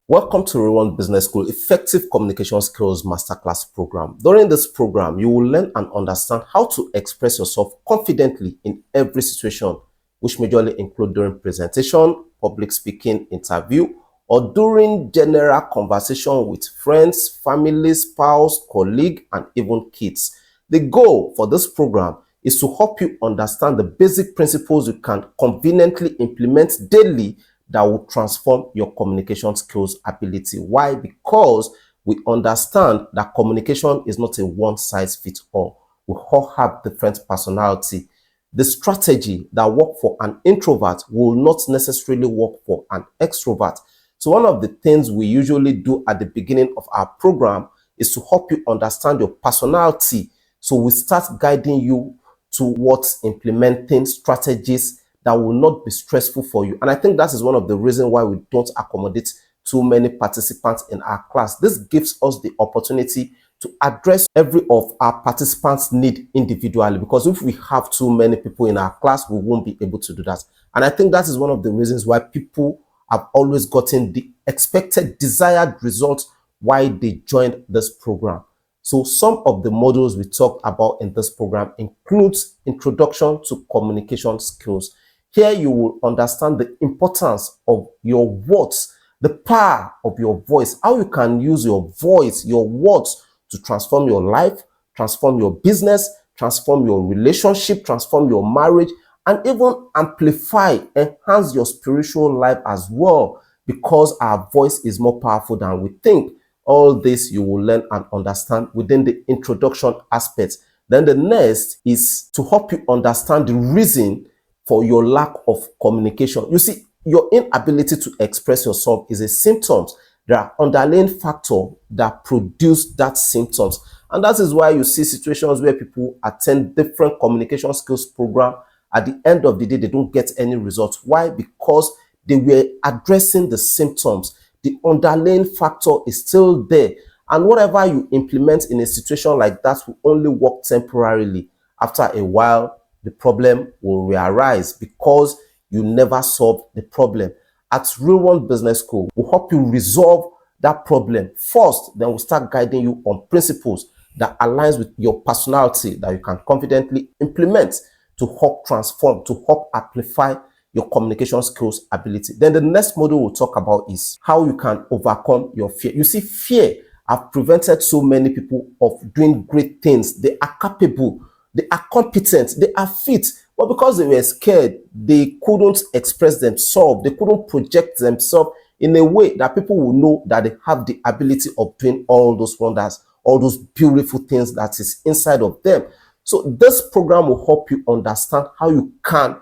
Welcome to Rewan Business School Effective Communication Skills Masterclass Program. During this program, you will learn and understand how to express yourself confidently in every situation, which majorly include during presentation, public speaking, interview, or during general conversation with friends, family, spouse, colleague, and even kids. The goal for this program is to help you understand the basic principles you can conveniently implement daily that will transform your communication skills ability. Why? Because we understand that communication is not a one-size-fits-all. We all have different personality. The strategy that works for an introvert will not necessarily work for an extrovert. So one of the things we usually do at the beginning of our program is to help you understand your personality. So we start guiding you towards implementing strategies that will not be stressful for you. And I think that is one of the reasons why we don't accommodate too many participants in our class. This gives us the opportunity to address every of our participants' need individually, because if we have too many people in our class, we won't be able to do that. And I think that is one of the reasons why people have always gotten the expected desired results why they joined this program. So some of the modules we talk about in this program includes Introduction to Communication Skills. Here you will understand the importance of your words, the power of your voice, how you can use your voice, your words to transform your life, transform your business, transform your relationship, transform your marriage, and even amplify, enhance your spiritual life as well, because our voice is more powerful than we think. All this you will learn and understand within the introduction aspect. Then the next is to help you understand the reason for your lack of communication. You see, your inability to express yourself is a symptom. There are underlying factors that produce that symptoms. And that is why you see situations where people attend different communication skills program. At the end of the day, they don't get any results. Why? Because they were addressing the symptoms. The underlying factor is still there. And whatever you implement in a situation like that will only work temporarily. After a while, the problem will re-arise because you never solve the problem. At Rewan Business School, we'll help you resolve that problem first, then we'll start guiding you on principles that aligns with your personality that you can confidently implement to help transform, to help amplify your communication skills ability. Then the next module we'll talk about is how you can overcome your fear. You see, fear have prevented so many people of doing great things. They are capable, they are competent, they are fit, but because they were scared, they couldn't express themselves, they couldn't project themselves in a way that people will know that they have the ability of doing all those wonders, all those beautiful things that is inside of them. So this program will help you understand how you can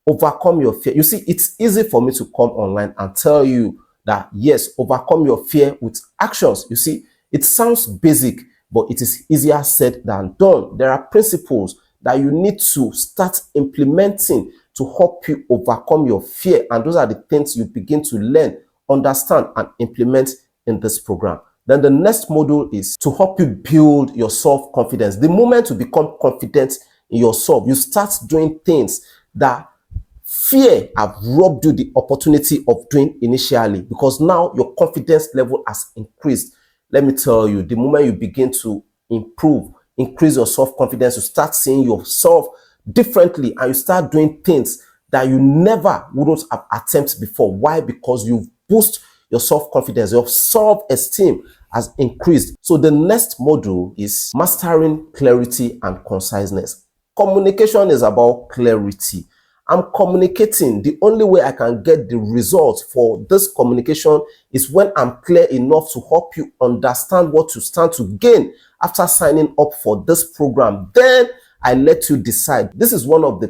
overcome your fear. You see, it's easy for me to come online and tell you that, yes, overcome your fear with actions. You see, it sounds basic, but it is easier said than done. There are principles that you need to start implementing to help you overcome your fear. And those are the things you begin to learn, understand, and implement in this program. Then the next module is to help you build your self-confidence. The moment you become confident in yourself, you start doing things that fear have robbed you the opportunity of doing initially, because now your confidence level has increased. Let me tell you, the moment you begin to improve, increase your self-confidence, you start seeing yourself differently and you start doing things that you never wouldn't have attempted before. Why? Because you've boosted your self-confidence, your self-esteem has increased. So the next module is mastering clarity and conciseness. Communication is about clarity. I'm communicating. The only way I can get the results for this communication is when I'm clear enough to help you understand what you stand to gain after signing up for this program. Then I let you decide. This is one of the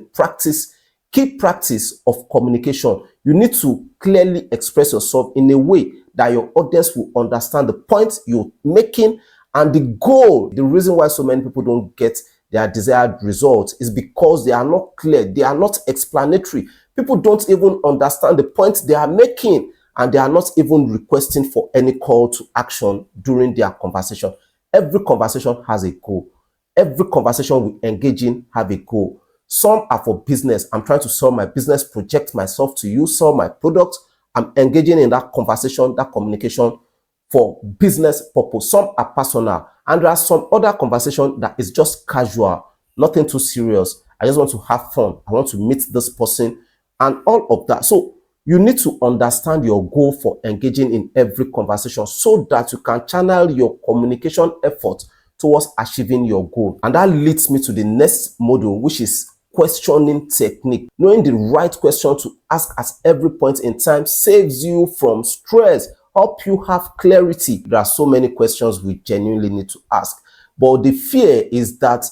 key practice of communication. You need to clearly express yourself in a way that your audience will understand the point you're making and the goal. The reason why so many people don't get their desired results is because they are not clear, they are not explanatory. People don't even understand the point they are making, and they are not even requesting for any call to action during their conversation. Every conversation has a goal. Every conversation we engage in have a goal. Some are for business. I'm trying to sell my business, project myself to you, sell my product. I'm engaging in that conversation, that communication for business purpose. Some are personal, and there are some other conversation that is just casual, nothing too serious. I just want to have fun. I want to meet this person and all of that. So you need to understand your goal for engaging in every conversation so that you can channel your communication effort towards achieving your goal. And that leads me to the next module, which is questioning technique. Knowing the right question to ask at every point in time saves you from stress, help you have clarity. There are so many questions we genuinely need to ask, but the fear is that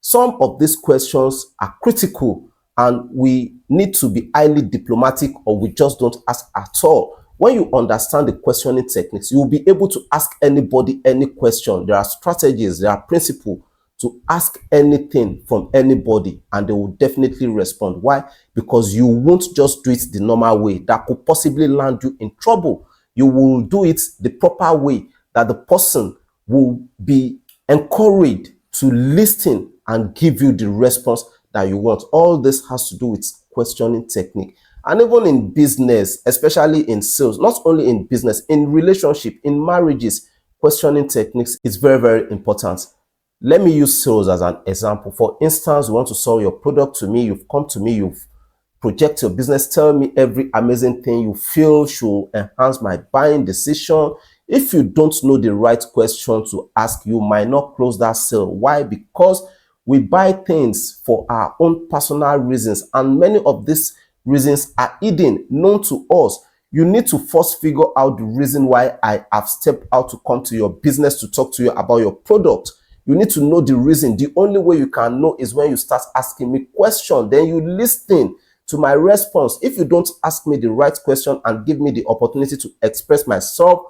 some of these questions are critical and we need to be highly diplomatic, or we just don't ask at all. When you understand the questioning techniques, you will be able to ask anybody any question. There are strategies, there are principles to ask anything from anybody, and they will definitely respond. Why? Because you won't just do it the normal way that could possibly land you in trouble. You will do it the proper way that the person will be encouraged to listen and give you the response that you want. All this has to do with questioning technique. And even in business, especially in sales, not only in business, in relationship, in marriages, questioning techniques is very, very important. Let me use sales as an example. For instance, you want to sell your product to me, you've come to me, you've project your business, tell me every amazing thing you feel should enhance my buying decision. If you don't know the right question to ask, you might not close that sale. Why? Because we buy things for our own personal reasons, and many of these reasons are hidden, known to us. You need to first figure out the reason why I have stepped out to come to your business to talk to you about your product. You need to know the reason. The only way you can know is when you start asking me questions. Then you listen to my response. If you don't ask me the right question and give me the opportunity to express myself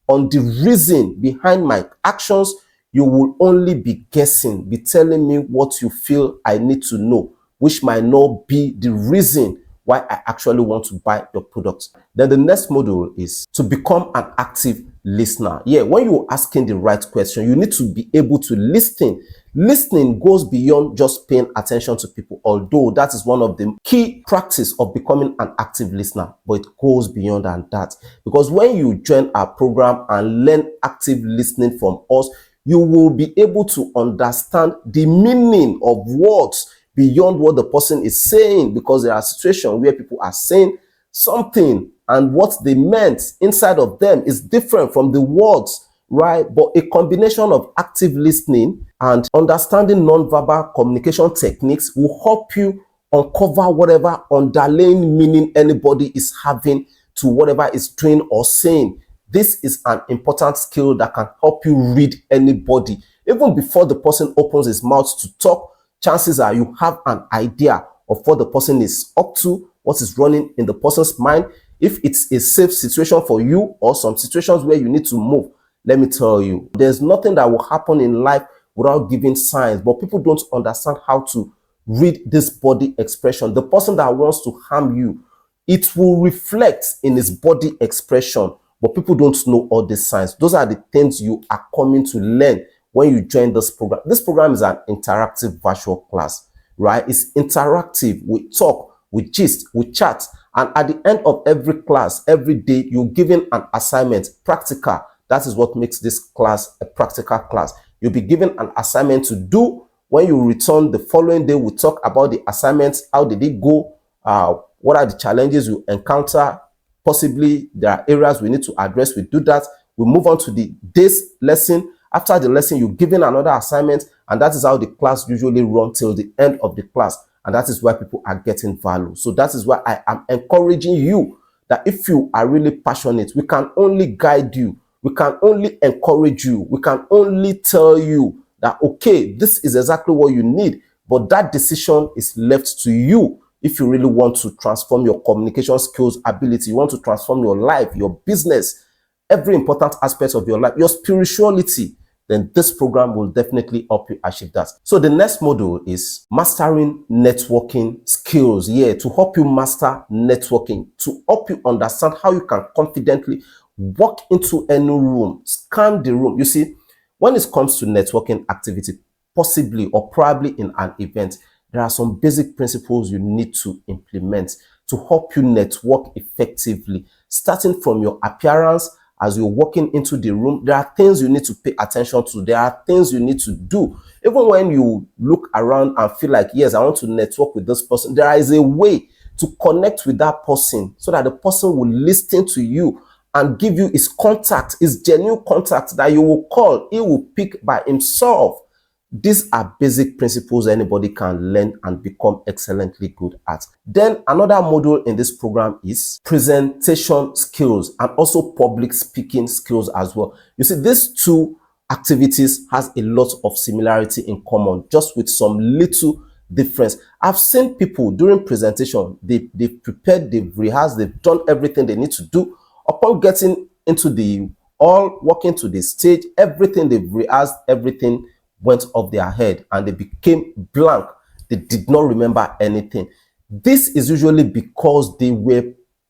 on the reason behind my actions, you will only be guessing, be telling me what you feel I need to know, which might not be the reason why I actually want to buy your product. Then the next module is to become an active listener. Yeah, when you're asking the right question, you need to be able to listen. Listening goes beyond just paying attention to people, although that is one of the key practice of becoming an active listener, but it goes beyond that. Because when you join our program and learn active listening from us, you will be able to understand the meaning of words beyond what the person is saying, because there are situations where people are saying something and what they meant inside of them is different from the words, right? But a combination of active listening and understanding non-verbal communication techniques will help you uncover whatever underlying meaning anybody is having to whatever is doing or saying. This is an important skill that can help you read anybody. Even before the person opens his mouth to talk, chances are you have an idea of what the person is up to, what is running in the person's mind. If it's a safe situation for you or some situations where you need to move, let me tell you, there's nothing that will happen in life without giving signs, but people don't understand how to read this body expression. The person that wants to harm you, it will reflect in his body expression, but people don't know all these signs. Those are the things you are coming to learn when you join this program. This program is an interactive virtual class, right? It's interactive. We talk, we gist, we chat, and at the end of every class, every day, you're given an assignment, practical. That is what makes this class a practical class. You'll be given an assignment to do. When you return the following day, we talk about the assignments. How did it go? What are the challenges you encounter? Possibly there are areas we need to address. We do that. We move on to the day's lesson. After the lesson, you're given another assignment, and that is how the class usually runs till the end of the class. And that is why people are getting value. So that is why I am encouraging you that if you are really passionate, we can only guide you. We can only encourage you. We can only tell you that, okay, this is exactly what you need. But that decision is left to you. If you really want to transform your communication skills, ability, you want to transform your life, your business, every important aspect of your life, your spirituality, then this program will definitely help you achieve that. So the next module is mastering networking skills. Yeah, to help you master networking, to help you understand how you can confidently walk into any room, scan the room. You see, when it comes to networking activity, possibly or probably in an event, there are some basic principles you need to implement to help you network effectively. starting from your appearance. As you're walking into the room, there are things you need to pay attention to. There are things you need to do. Even when you look around and feel like, yes, I want to network with this person, there is a way to connect with that person so that the person will listen to you and give you his contact, his genuine contact that you will call. He will pick by himself. These are basic principles anybody can learn and become excellently good at. Then another module in this program is presentation skills and also public speaking skills as well. You see, these two activities has a lot of similarity in common, just with some little difference. I've seen people during presentation, they've prepared, they've rehearsed, they've done everything they need to do. Upon getting into the all walking to the stage, everything they've rehearsed, everything went off their head and they became blank. They did not remember anything. This is usually because they were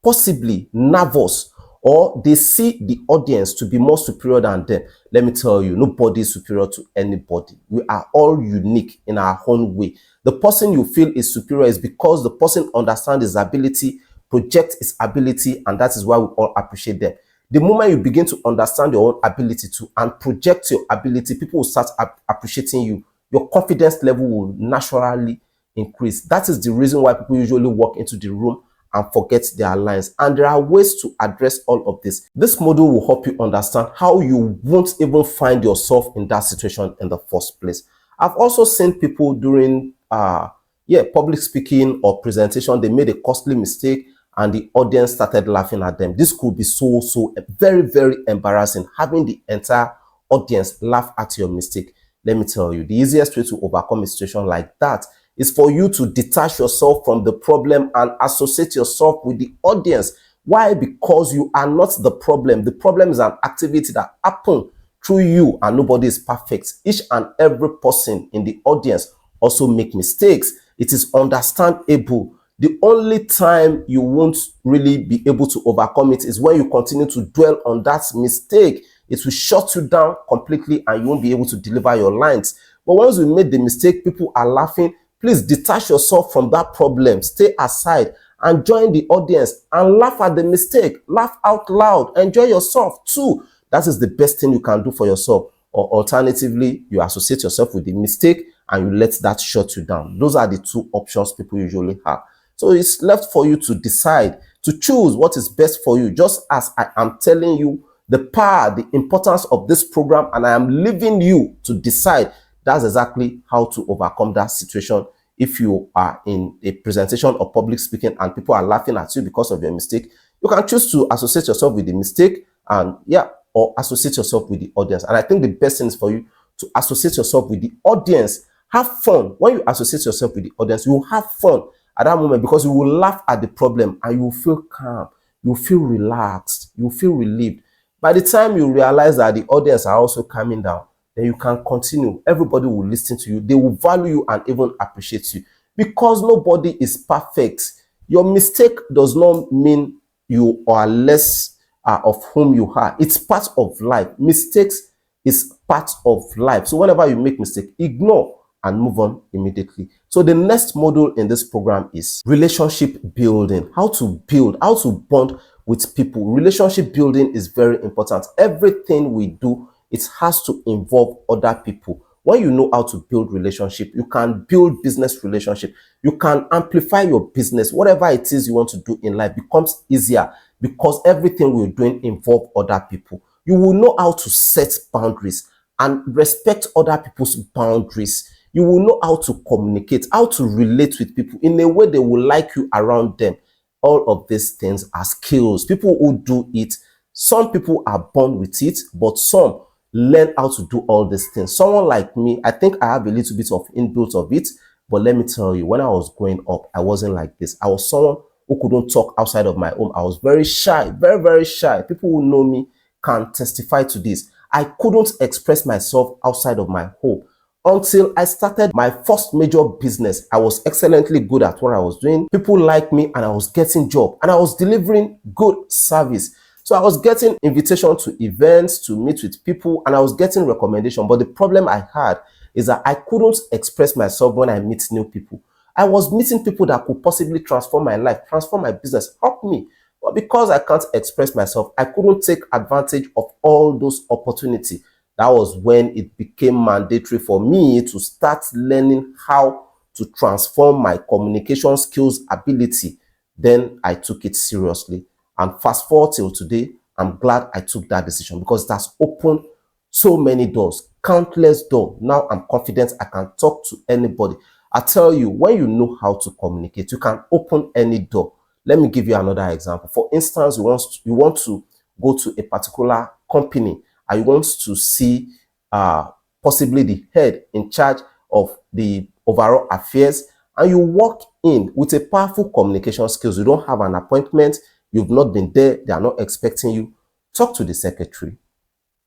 possibly nervous, or they see the audience to be more superior than them. Let me tell you, nobody is superior to anybody. We are all unique in our own way. The person you feel is superior is because the person understands his ability, projects his ability, and that is why we all appreciate them. The moment you begin to understand your own ability too and project your ability, people will start appreciating you. Your confidence level will naturally increase. That is the reason why people usually walk into the room and forget their lines. And there are ways to address all of this. This module will help you understand how you won't even find yourself in that situation in the first place. I've also seen people during public speaking or presentation, they made a costly mistake and the audience started laughing at them. This could be so very, very embarrassing, having the entire audience laugh at your mistake. Let me tell you, the easiest way to overcome a situation like that is for you to detach yourself from the problem and associate yourself with the audience. Why? Because you are not the problem. The problem is an activity that happened through you, and nobody is perfect. Each and every person in the audience also make mistakes. It is understandable. The only time you won't really be able to overcome it is when you continue to dwell on that mistake. It will shut you down completely and you won't be able to deliver your lines. But once you made the mistake, people are laughing. Please detach yourself from that problem. Stay aside and join the audience and laugh at the mistake. Laugh out loud. Enjoy yourself too. That is the best thing you can do for yourself. Or alternatively, you associate yourself with the mistake and you let that shut you down. Those are the two options people usually have. So it's left for you to decide, to choose what is best for you. Just as I am telling you the power, the importance of this program, and I am leaving you to decide. That's exactly how to overcome that situation. If you are in a presentation or public speaking and people are laughing at you because of your mistake, you can choose to associate yourself with the mistake and or associate yourself with the audience. And I think the best thing is for you to associate yourself with the audience. Have fun. When you associate yourself with the audience, you will have fun at that moment because you will laugh at the problem and you will feel calm. You will feel relaxed. You will feel relieved. By the time you realize that the audience are also calming down, then you can continue. Everybody will listen to you. They will value you and even appreciate you because nobody is perfect. Your mistake does not mean you are less of whom you are. It's part of life. Mistakes is part of life. So whenever you make mistake, ignore and move on immediately. So the next module in this program is relationship building. How to build, how to bond with people. Relationship building is very important. Everything we do, it has to involve other people. When you know how to build relationship, you can build business relationship. You can amplify your business. Whatever it is you want to do in life becomes easier because everything we're doing involve other people. You will know how to set boundaries and respect other people's boundaries. You will know how to communicate, how to relate with people in a way they will like you around them. All of these things are skills. People who do it, some people are born with it, but some learn how to do all these things. Someone like me, I think I have a little bit of inbuilt of it, but let me tell you, when I was growing up, I wasn't like this. I was someone who couldn't talk outside of my home. I was very shy, very, very shy. People who know me can testify to this. I couldn't express myself outside of my home until I started my first major business. I was excellently good at what I was doing. People liked me and I was getting job and I was delivering good service. So I was getting invitation to events, to meet with people, and I was getting recommendation. But the problem I had is that I couldn't express myself when I meet new people. I was meeting people that could possibly transform my life, transform my business, help me. But because I can't express myself, I couldn't take advantage of all those opportunities. That was when it became mandatory for me to start learning how to transform my communication skills ability. Then I took it seriously. And fast forward till today, I'm glad I took that decision because it has opened so many doors, countless doors. Now I'm confident I can talk to anybody. I tell you, when you know how to communicate, you can open any door. Let me give you another example. For instance, you want to go to a particular company and you want to see possibly the head in charge of the overall affairs, and you walk in with a powerful communication skills. You don't have an appointment, you've not been there, they are not expecting you. Talk to the secretary.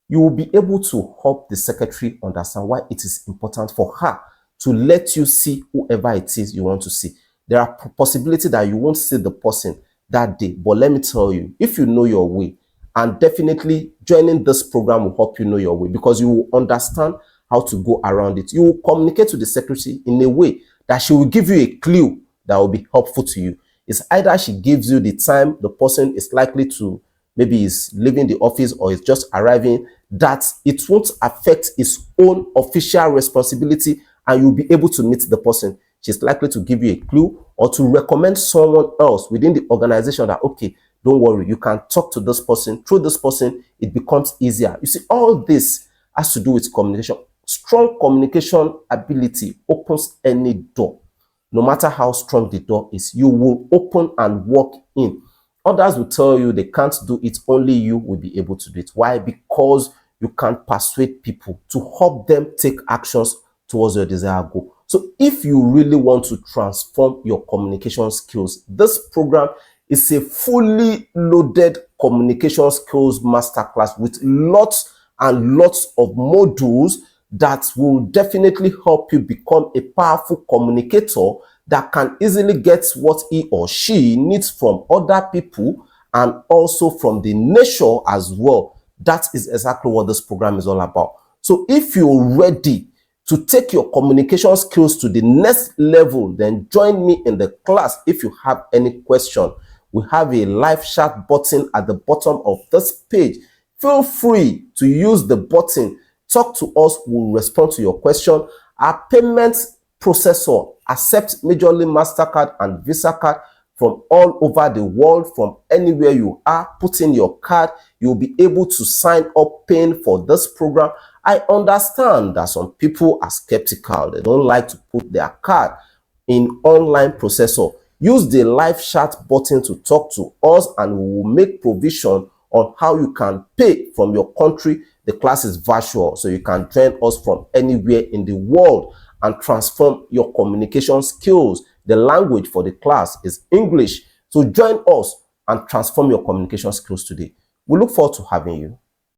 You will be able to help the secretary understand why it is important for her to let you see whoever it is you want to see. There are possibilities that you won't see the person that day, but let me tell you, if you know your way, and definitely joining this program will help you know your way because you will understand how to go around it. You will communicate to the secretary in a way that she will give you a clue that will be helpful to you. It's either she gives you the time the person is likely to, maybe is leaving the office or is just arriving, that it won't affect his own official responsibility and you'll be able to meet the person. She's likely to give you a clue or to recommend someone else within the organization that, okay, don't worry, you can talk to this person. Through this person, it becomes easier. You see, all this has to do with communication. Strong communication ability opens any door. No matter how strong the door is, you will open and walk in. Others will tell you they can't do it, only you will be able to do it. Why? Because you can persuade people to help them take actions towards your desired goal. So if you really want to transform your communication skills, this program is a fully loaded communication skills masterclass with lots and lots of modules that will definitely help you become a powerful communicator that can easily get what he or she needs from other people and also from the nature as well. That is exactly what this program is all about. So if you're ready to take your communication skills to the next level, then join me in the class. If you have any question, we have a live chat button at the bottom of this page. Feel free to use the button. Talk to us, we'll respond to your question. Our payment processor accepts majorly MasterCard and Visa card from all over the world, from anywhere you are. Put in your card, you'll be able to sign up paying for this program. I understand that some people are skeptical. They don't like to put their card in online processor. Use the live chat button to talk to us and we will make provision on how you can pay from your country. The class is virtual, so you can join us from anywhere in the world and transform your communication skills. The language for the class is English. So join us and transform your communication skills today. We look forward to having you.